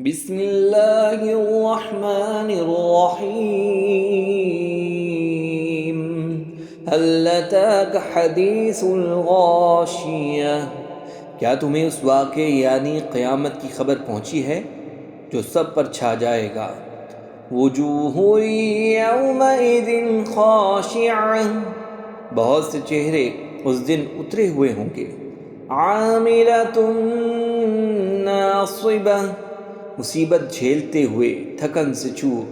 بسم اللہ الرحمن الرحیم هل اتاک حدیث الغاشیہ، کیا تمہیں اس واقعے یعنی قیامت کی خبر پہنچی ہے جو سب پر چھا جائے گا؟ وجوہ یومئذ خاشعہ، بہت سے چہرے اس دن اترے ہوئے ہوں گے۔ عاملۃ ناصبہ، مصیبت جھیلتے ہوئے تھکن سے چور۔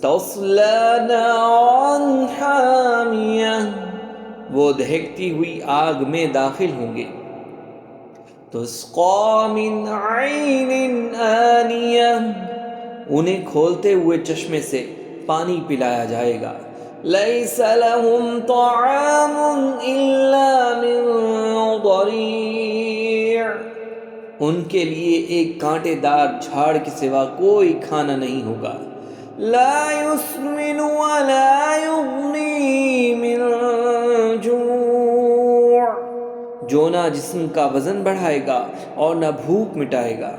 تصلی نارا حامیہ، وہ دہکتی ہوئی آگ میں داخل ہوں گے۔ تسقی من عین آنیہ، انہیں کھولتے ہوئے چشمے سے پانی پلایا جائے گا۔ لیس لہم طعام الا من ضریع، ان کے لیے ایک کانٹے دار جھاڑ کے سوا کوئی کھانا نہیں ہوگا۔ لا یسمن ولا یغنی من جوع، جو نہ جسم کا وزن بڑھائے گا اور نہ بھوک مٹائے گا۔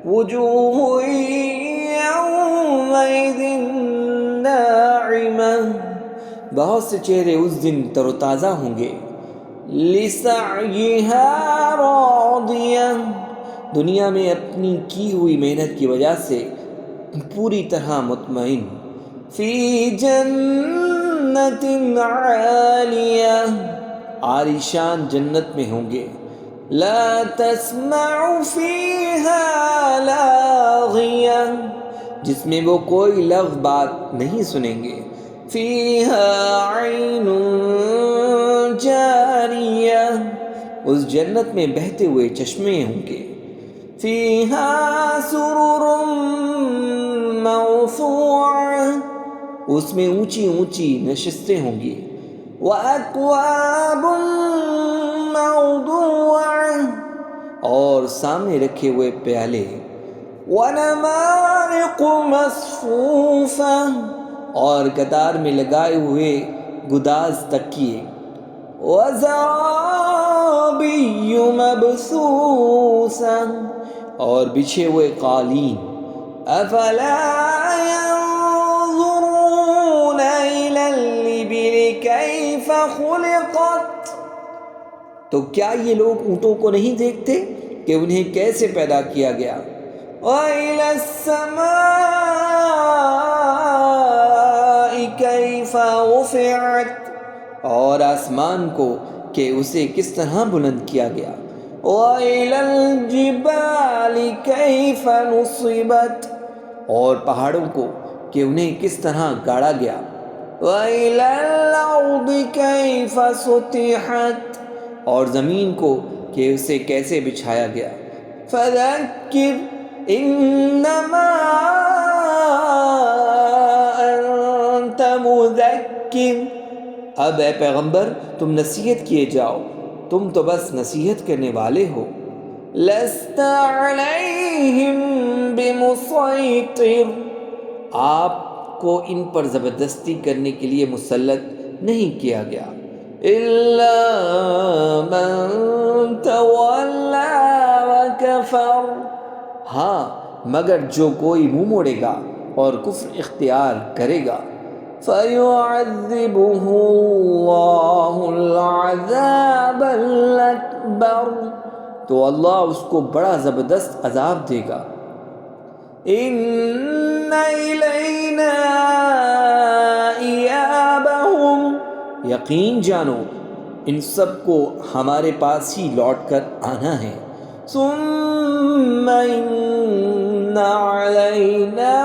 وجوہ یومئذ ناعمہ، بہت سے چہرے اس دن تر و تازہ ہوں گے۔ لسعیہا راضیہ، دنیا میں اپنی کی ہوئی محنت کی وجہ سے پوری طرح مطمئن۔ فی جنت عالیہ، عالی شان جنت میں ہوں گے۔ لا تسمع فیہا لاغیہ، جس میں وہ کوئی لغو بات نہیں سنیں گے۔ فیہا عین جاریہ، اس جنت میں بہتے ہوئے چشمے ہوں گے۔ فیہا سرر مرفوعہ، اس میں اونچی اونچی نشستیں ہوں گی۔ وَأَكْوَابٌ مَّوْضُوعَةٌ، اور سامنے رکھے ہوئے پیالے۔ وَنَمَارِقُ مَصْفُوفَةٌ، اور قطار میں لگائے ہوئے گداز تکیے۔ وَزَرَابِيُّ مَبْثُوثَةٌ، اور بچھے ہوئے قالین۔ افلا ينظرون الى الابل كيف خلقت، تو کیا یہ لوگ اونٹوں کو نہیں دیکھتے کہ انہیں کیسے پیدا کیا گیا؟ وَإِلَى السَّمَاءِ كَيْفَ رُفِعَتْ، اور آسمان کو کہ اسے کس طرح بلند کیا گیا۔ وَإِلَى الْجِبَالِ كَيْفَ نُصِبَتْ، اور پہاڑوں کو کہ انہیں کس طرح گاڑا گیا۔ وَإِلَى الْأَرْضِ كَيْفَ سُطِحَتْ، اور زمین کو کہ اسے کیسے بچھایا گیا۔ فَذَكِّرْ إِنَّمَا أَنْتَ مُذَكِّرٌ، اب اے پیغمبر تم نصیحت کیے جاؤ، تم تو بس نصیحت کرنے والے ہو۔ لَسْتَ عَلَيْهِمْ بِمُصَيْطِرٍ، آپ کو ان پر زبردستی کرنے کے لیے مسلط نہیں کیا گیا۔ إِلَّا مَن تَوَلَّىٰ وَكَفَرَ، ہاں مگر جو کوئی منہ موڑے گا اور کفر اختیار کرے گا۔ فَيُعَذِّبُهُ اللَّهُ الْعَذَابَ الْأَكْبَرَ، تو اللہ اس کو بڑا زبردست عذاب دے گا۔ إِنَّ إِلَيْنَا إِيَابَهُمْ، یقین جانو ان سب کو ہمارے پاس ہی لوٹ کر آنا ہے۔ ثُمَّ إِنَّ عَلَيْنَا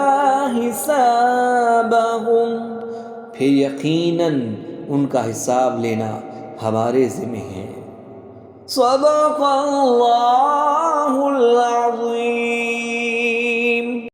حِسَابَهُمْ، پھر یقیناً ان کا حساب لینا ہمارے ذمہ ہے۔ صدق اللہ العظیم۔